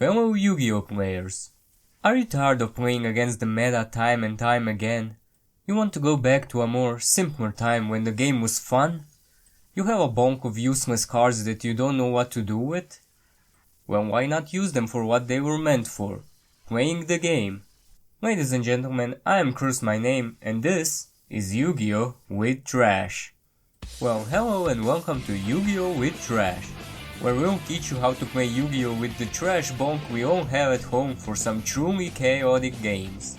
Fellow Yu-Gi-Oh players, are you tired of playing against the meta time and time again? You want to go back to a more simpler time when the game was fun? You have a bunch of useless cards that you don't know what to do with? Well, why not use them for what they were meant for? Playing the game. Ladies and gentlemen, I am Curse My Name, and this is Yu-Gi-Oh! With Trash. Well, hello and welcome to Yu-Gi-Oh! With Trash, where we'll teach you how to play Yu-Gi-Oh! With the trash bunk we all have at home for some truly chaotic games.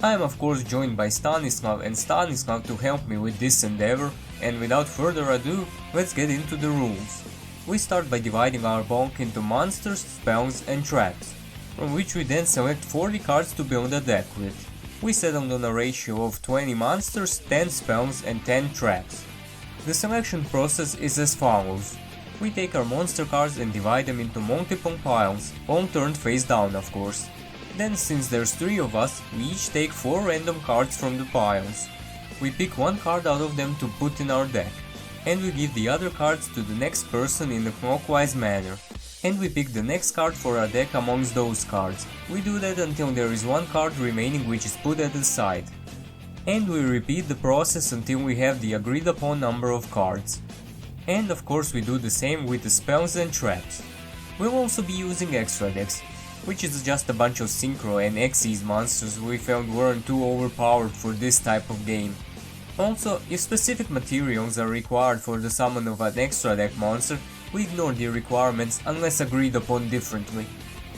I am of course joined by Stanislav and Stanislav to help me with this endeavor, and without further ado, let's get into the rules. We start by dividing our bunk into monsters, spells and traps, from which we then select 40 cards to build a deck with. We settled on a ratio of 20 monsters, 10 spells and 10 traps. The selection process is as follows. We take our monster cards and divide them into multiple piles, all turned face down of course. Then, since there's 3 of us, we each take 4 random cards from the piles. We pick one card out of them to put in our deck, and we give the other cards to the next person in a clockwise manner. And we pick the next card for our deck amongst those cards. We do that until there is one card remaining which is put at the side. And we repeat the process until we have the agreed upon number of cards. And of course we do the same with the spells and traps. We'll also be using extra decks, which is just a bunch of Synchro and Xyz monsters we felt weren't too overpowered for this type of game. Also, if specific materials are required for the summon of an extra deck monster, we ignore the requirements unless agreed upon differently.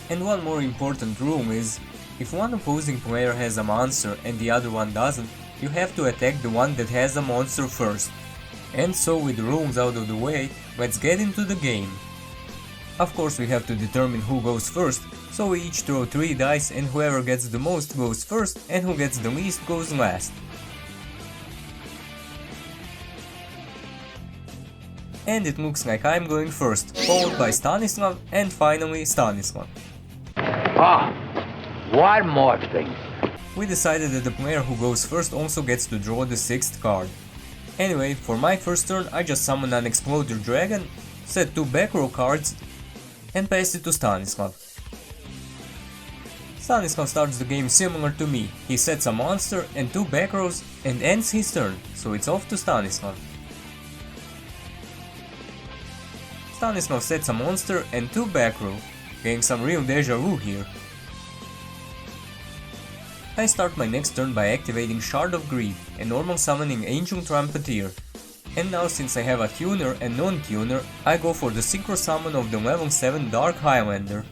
And one more important rule is, if one opposing player has a monster and the other one doesn't, you have to attack the one that has a monster first. And so, with the rules out of the way, let's get into the game. Of course we have to determine who goes first, so we each throw 3 dice and whoever gets the most goes first and who gets the least goes last. And it looks like I'm going first, followed by Stanislav and finally Stanislav. One more thing. We decided that the player who goes first also gets to draw the 6th card. Anyway, for my first turn I just summon an Exploder Dragon, set 2 back row cards and pass it to Stanislav. Stanislav starts the game similar to me. He sets a monster and 2 back rows and ends his turn, so it's off to Stanislav. Stanislav sets a monster and 2 back row, getting some real deja vu here. I start my next turn by activating Shard of Greed and normal summoning Angel Trumpeter. And now, since I have a tuner and non-tuner, I go for the synchro summon of the level 7 Dark Highlander.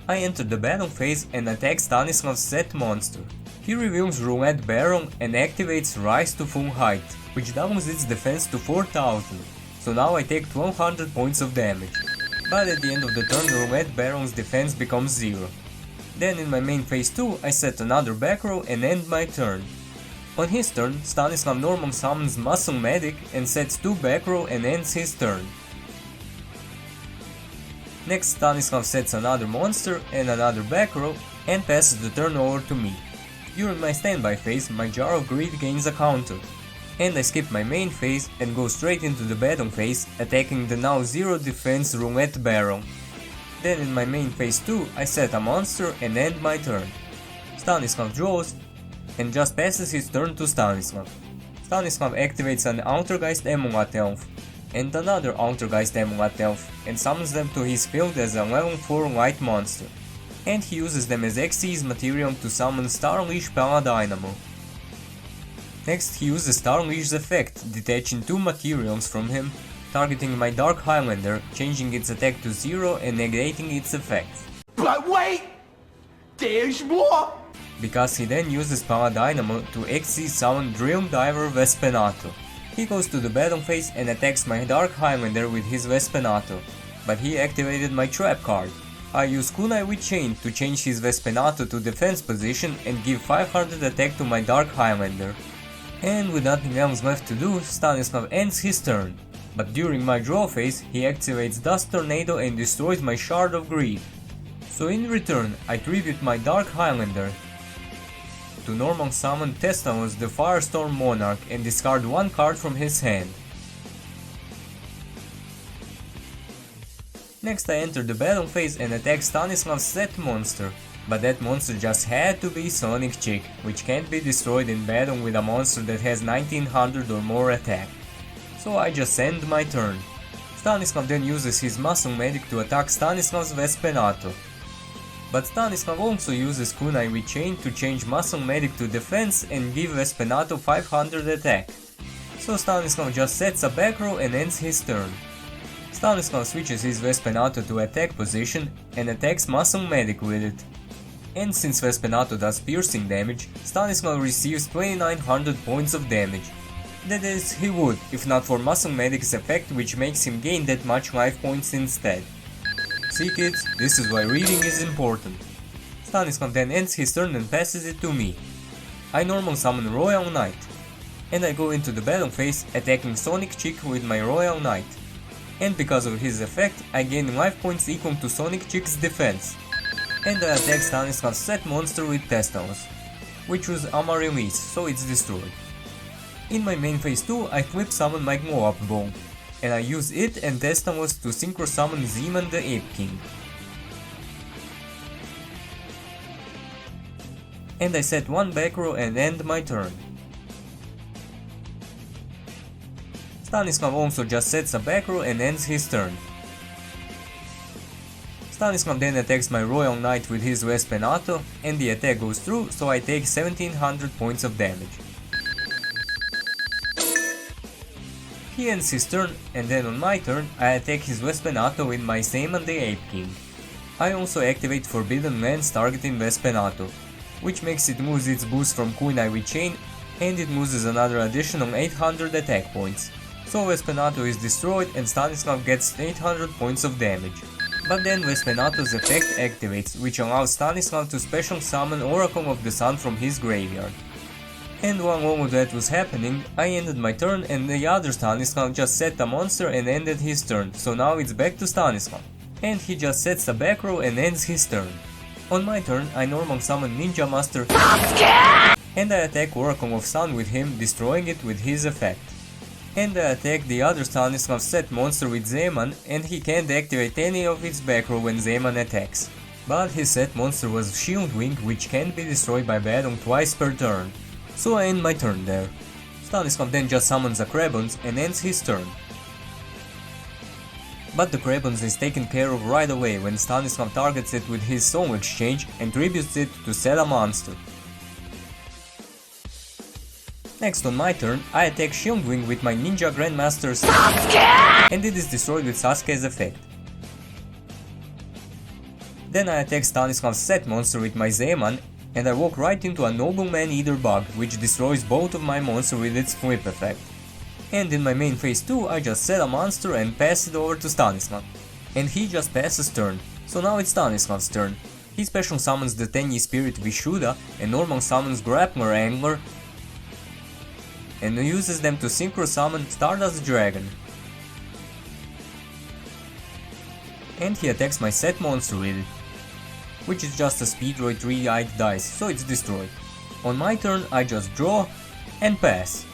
I enter the battle phase and attack Stanislav's set monster. He reveals Roulette Baron and activates Rise to full height, which doubles its defense to 4000, so now I take 1200 points of damage. But at the end of the turn, Roulette Baron's defense becomes 0. Then in my main phase 2, I set another back row and end my turn. On his turn, Stanislav normal summons Muscle Medic and sets 2 back row and ends his turn. Next, Stanislav sets another monster and another back row and passes the turn over to me. During my standby phase, my Jar of Greed gains a counter, and I skip my main phase and go straight into the battle phase, attacking the now 0 defense Roulette Baron. Then in my main phase 2, I set a monster and end my turn. Stanislav draws and just passes his turn to Stanislav. Stanislav activates an Altergeist Emulat Elf and another Altergeist Emulat Elf and summons them to his field as a level 4 light monster. And he uses them as Xyz material to summon Starleash Paladynamo. Next he uses Starleash's effect, detaching 2 materials from him, targeting my Dark Highlander, changing its attack to 0 and negating its effect. But wait! There's more! Because he then uses Paladynamo to Xyz summon Drill Diver Vespenato. He goes to the battle phase and attacks my Dark Highlander with his Vespenato, but he activated my trap card. I use Kunai with Chain to change his Vespenato to defense position and give 500 attack to my Dark Highlander. And with nothing else left to do, Stanislav ends his turn. But during my draw phase, he activates Dust Tornado and destroys my Shard of Greed. So in return, I tribute my Dark Highlander to normal summon Testalos the Firestorm Monarch and discard 1 card from his hand. Next I enter the battle phase and attack Stanislav's set monster, but that monster just had to be Sonic Chick, which can't be destroyed in battle with a monster that has 1900 or more attack. So I just end my turn. Stanislav then uses his Muscle Medic to attack Stanislav's Vespenato. But Stanislav also uses Kunai with Chain to change Muscle Medic to defense and give Vespenato 500 attack. So Stanislav just sets a back row and ends his turn. Stanislav switches his Vespenato to attack position and attacks Muscle Medic with it. And since Vespenato does piercing damage, Stanislav receives 2900 points of damage. That is, he would, if not for Muscle Medic's effect, which makes him gain that much life points instead. See kids, this is why reading is important. Stanislav then ends his turn and passes it to me. I normal summon Royal Knight. And I go into the battle phase attacking Sonic Chick with my Royal Knight. And because of his effect, I gain life points equal to Sonic Chick's defense. And I attack Stanislav's set monster with Testalos, which was Ama release, so it's destroyed. In my main phase 2, I flip summon my Glow Up Ball, and I use it and Testalos to synchro summon Zeman the Ape King. And I set one back row and end my turn. Stanislav also just sets a back row and ends his turn. Stanislav then attacks my Royal Knight with his Vespenato, and the attack goes through, so I take 1700 points of damage. He ends his turn, and then on my turn I attack his Vespenato with my Zeman the Ape King. I also activate Forbidden Lance targeting Vespenato, which makes it lose its boost from Kunai with Chain, and it loses another additional 800 attack points. So Vespenato is destroyed and Stanislav gets 800 points of damage. But then Vespenato's effect activates, which allows Stanislav to special summon Oracle of the Sun from his graveyard. And while all of that was happening, I ended my turn and the other Stanislav just set a monster and ended his turn, so now it's back to Stanislav. And he just sets a back row and ends his turn. On my turn, I normal summon Ninja Master and I attack Oracle of Sun with him, destroying it with his effect. And I attack the other Stanislav's set monster with Zeman, and he can't activate any of its back row when Zeman attacks. But his set monster was Shield Wing, which can't be destroyed by battle twice per turn. So I end my turn there. Stanislav then just summons a Krabons and ends his turn. But the Krabons is taken care of right away when Stanislav targets it with his Soul Exchange and tributes it to set a monster. Next on my turn, I attack Shield Wing with my Ninja Grandmaster Sasuke, and it is destroyed with Sasuke's effect. Then I attack Stanislav's set monster with my Zeman, and I walk right into a Nobleman Eater bug, which destroys both of my monsters with its flip effect. And in my main phase 2, I just set a monster and pass it over to Stanislav. And he just passes turn, so now it's Stanislav's turn. He special summons the Tenyi Spirit Vishuddha and normal summons Grappler Angler, and uses them to synchro summon Stardust Dragon. And he attacks my set monster with it, which is just a Speedroid 3-eyed dice, so it's destroyed. On my turn I just draw and pass.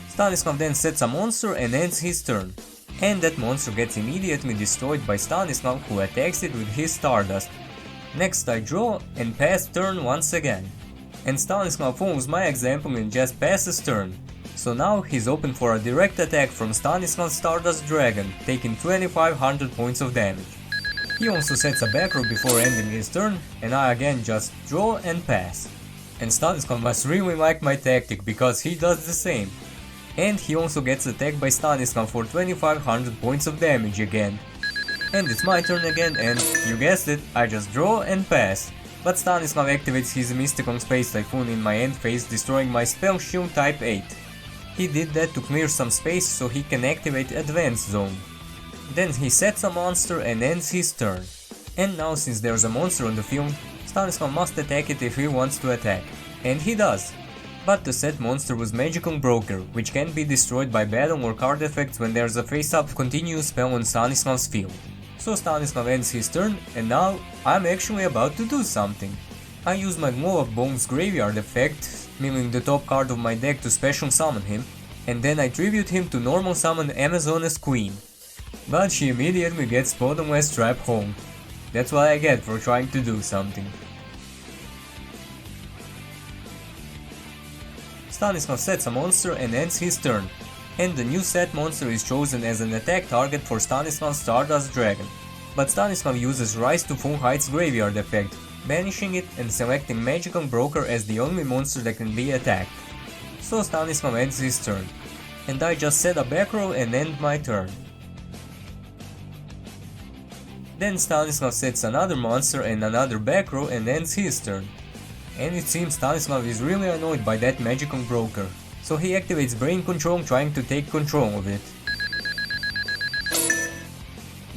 Stanislav then sets a monster and ends his turn. And that monster gets immediately destroyed by Stanislav, who attacks it with his Stardust. Next I draw and pass turn once again. And Stanislav follows my example and just passes turn. So now he's open for a direct attack from Stanislav's Stardust Dragon, taking 2500 points of damage. He also sets a back row before ending his turn, and I again just draw and pass. And Stanislav must really like my tactic, because he does the same. And he also gets attacked by Stanislav for 2500 points of damage again. And it's my turn again, and you guessed it, I just draw and pass. But Stanislav activates his Mystical Space Typhoon in my end phase, destroying my spell shield type 8. He did that to clear some space so he can activate Advanced Zone. Then he sets a monster and ends his turn. And now since there's a monster on the field, Stanislav must attack it if he wants to attack. And he does. But the set monster was Magical Broker, which can be destroyed by battle or card effects when there's a face-up continuous spell on Stanislav's field. So Stanislav ends his turn, and now I'm actually about to do something. I use my Glow of Bones Graveyard effect, milling the top card of my deck to special summon him, and then I tribute him to normal summon Amazonas Queen. but she immediately gets bottomless trap home. That's what I get for trying to do something. Stanislav sets a monster and ends his turn, and the new set monster is chosen as an attack target for Stanislav's Stardust Dragon. But Stanislav uses Rise to Full Height's graveyard effect, banishing it and selecting Magical Broker as the only monster that can be attacked. So Stanislav ends his turn, and I just set a back row and end my turn. Then Stanislav sets another monster and another back row and ends his turn. And it seems Stanislav is really annoyed by that Magical Broker, so he activates Brain Control trying to take control of it.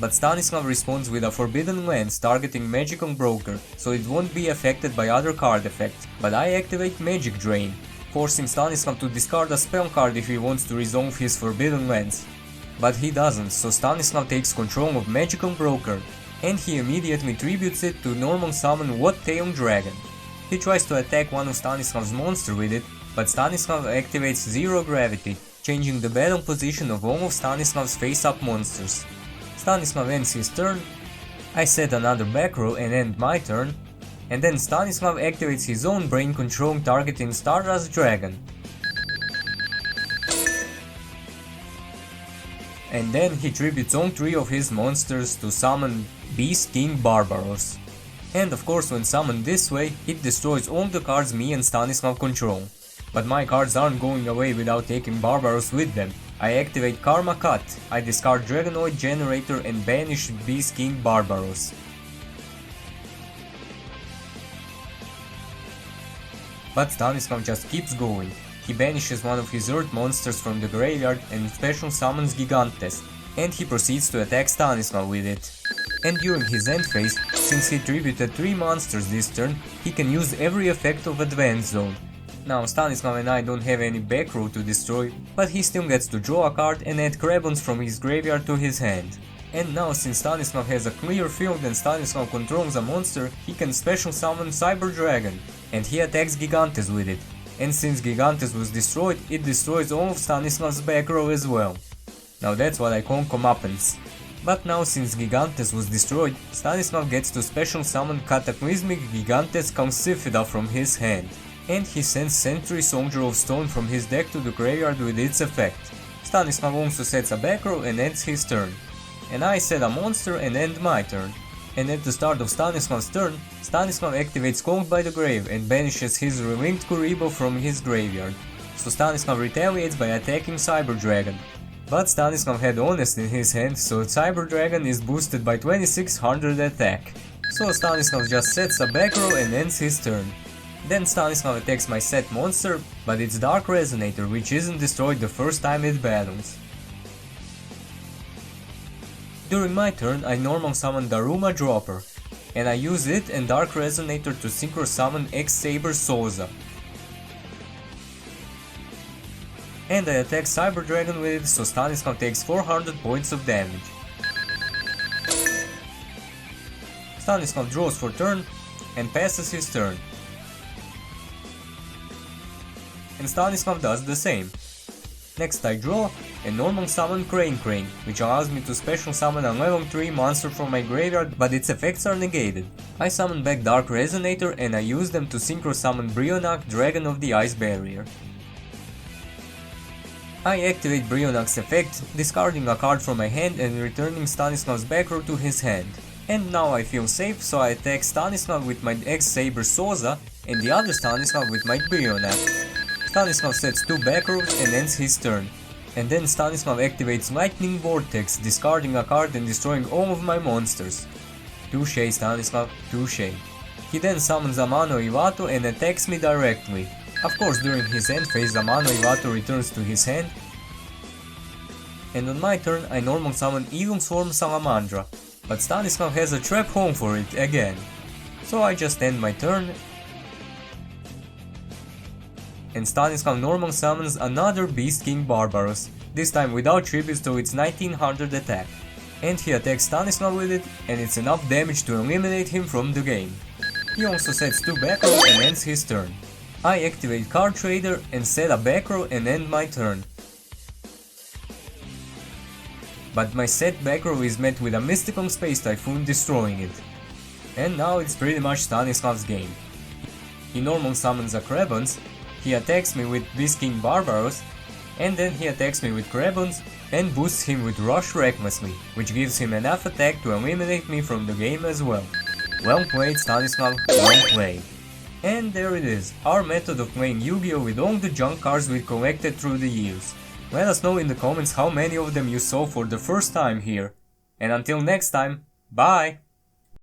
But Stanislav responds with a Forbidden Lance targeting Magical Broker, so it won't be affected by other card effects, but I activate Magic Drain, forcing Stanislav to discard a spell card if he wants to resolve his Forbidden Lance. But he doesn't, so Stanislav takes control of Magical Broker, and he immediately tributes it to normal summon What-Tailed Dragon. He tries to attack one of Stanislav's monsters with it, but Stanislav activates Zero Gravity, changing the battle position of all of Stanislav's face-up monsters. Stanislav ends his turn, I set another back row and end my turn, and then Stanislav activates his own Brain Control targeting Stardust Dragon. And then he tributes all three of his monsters to summon Beast King Barbaros. And of course when summoned this way, it destroys all the cards me and Stanislav control. But my cards aren't going away without taking Barbaros with them. I activate Karma Cut, I discard Dragonoid Generator and banish Beast King Barbaros. But Stanislav just keeps going. He banishes one of his Earth monsters from the graveyard and special summons Gigantes, and he proceeds to attack Stanislav with it. And during his end phase, since he tributed 3 monsters this turn, he can use every effect of Advance Zone. Now Stanislav and I don't have any back row to destroy, but he still gets to draw a card and add Krabons from his graveyard to his hand. And now since Stanislav has a clear field and Stanislav controls a monster, he can special summon Cyber Dragon, and he attacks Gigantes with it. And since Gigantes was destroyed, it destroys all of Stanislav's back row as well. Now that's what I call comeuppance. But now since Gigantes was destroyed, Stanislav gets to special summon Cataclysmic Gigantes Calcifida from his hand. And he sends Sentry Soldier of Stone from his deck to the graveyard with its effect. Stanislav also sets a back row and ends his turn. And I set a monster and end my turn. And at the start of Stanislav's turn, Stanislav activates Called by the Grave and banishes his Relinked Kuribo from his graveyard. So Stanislav retaliates by attacking Cyber Dragon. But Stanislav had Honest in his hand, so Cyber Dragon is boosted by 2600 attack. So Stanislav just sets a back row and ends his turn. Then Stanislav attacks my set monster, but it's Dark Resonator, which isn't destroyed the first time it battles. During my turn, I normal summon Daruma Dropper, and I use it and Dark Resonator to synchro summon X-Saber Souza. And I attack Cyber Dragon with it, so Stanislav takes 400 points of damage. Stanislav draws for turn and passes his turn. And Stanislav does the same. Next I draw and normal summon Crane Crane, which allows me to special summon a level 3 monster from my graveyard, but its effects are negated. I summon back Dark Resonator and I use them to synchro summon Brionac, Dragon of the Ice Barrier. I activate Brionac's effect, discarding a card from my hand and returning Stanislav's back row to his hand. And now I feel safe, so I attack Stanislav with my X-Saber Souza and the other Stanislav with my Brionac. Stanislav sets 2 back rows and ends his turn. And then Stanislav activates Lightning Vortex, discarding a card and destroying all of my monsters. Touché, Stanislav, touché. He then summons Amano Iwato and attacks me directly. Of course, during his end phase, Amano Iwato returns to his hand. And on my turn, I normal summon Evil Swarm Salamandra, but Stanislav has a trap home for it again. So I just end my turn. And Stanislav normal summons another Beast King Barbaros, this time without tributes to its 1900 attack. And he attacks Stanislav with it, and it's enough damage to eliminate him from the game. He also sets 2 back row and ends his turn. I activate Card Trader and set a back row and end my turn. but my set back row is met with a mystical space typhoon destroying it. And now it's pretty much Stanislav's game. He normal summons a Krebons, he attacks me with Beast King Barbaros, and then he attacks me with Krebons and boosts him with Rush recklessly, which gives him enough attack to eliminate me from the game as well. Well played, Stanislav, well played. And there it is, our method of playing Yu-Gi-Oh! With all the junk cards we collected through the years. Let us know in the comments how many of them you saw for the first time here. And until next time, bye!